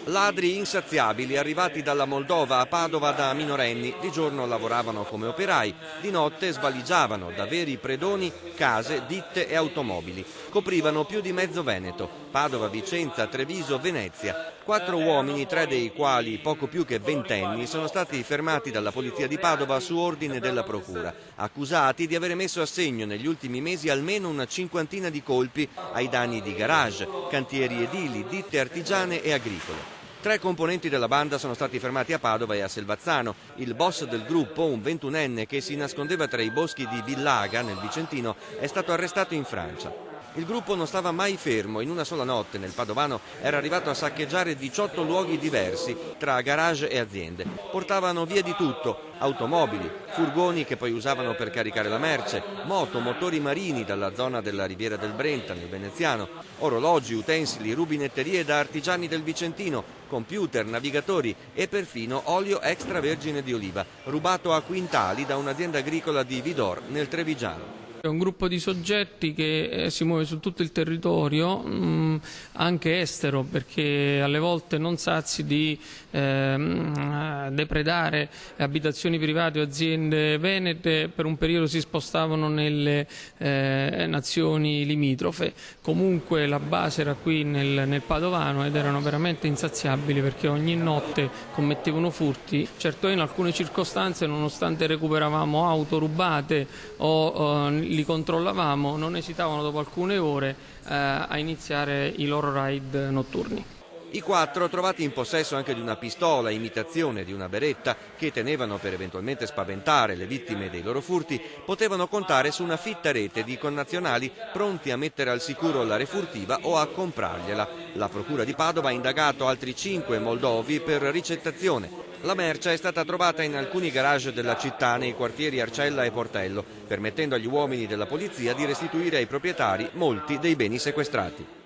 Ladri insaziabili arrivati dalla Moldova a Padova da minorenni, di giorno lavoravano come operai, di notte svaligiavano da veri predoni case, ditte e automobili. Coprivano più di mezzo Veneto, Padova, Vicenza, Treviso, Venezia. 4 uomini, 3 dei quali poco più che ventenni, sono stati fermati dalla polizia di Padova su ordine della procura, accusati di avere messo a segno negli ultimi mesi almeno una cinquantina di colpi ai danni di garage, cantieri edili, ditte artigiane e agricole. 3 componenti della banda sono stati fermati a Padova e a Selvazzano. Il boss del gruppo, un 21enne che si nascondeva tra i boschi di Villaga, nel Vicentino, è stato arrestato in Francia. Il gruppo non stava mai fermo, in una sola notte nel Padovano era arrivato a saccheggiare 18 luoghi diversi, tra garage e aziende. Portavano via di tutto, automobili, furgoni che poi usavano per caricare la merce, moto, motori marini dalla zona della Riviera del Brenta, nel Veneziano, orologi, utensili, rubinetterie da artigiani del Vicentino, computer, navigatori e perfino olio extravergine di oliva, rubato a quintali da un'azienda agricola di Vidor, nel Trevigiano. È un gruppo di soggetti che si muove su tutto il territorio, anche estero, perché alle volte non sazi di depredare abitazioni private o aziende venete, per un periodo si spostavano nelle nazioni limitrofe. Comunque la base era qui nel Padovano ed erano veramente insaziabili perché ogni notte commettevano furti. Certo, in alcune circostanze, nonostante recuperavamo auto rubate o li controllavamo, non esitavano dopo alcune ore a iniziare i loro raid notturni. I 4, trovati in possesso anche di una pistola, imitazione di una beretta, che tenevano per eventualmente spaventare le vittime dei loro furti, potevano contare su una fitta rete di connazionali pronti a mettere al sicuro la refurtiva o a comprargliela. La procura di Padova ha indagato altri 5 moldovi per ricettazione. La merce è stata trovata in alcuni garage della città nei quartieri Arcella e Portello, permettendo agli uomini della polizia di restituire ai proprietari molti dei beni sequestrati.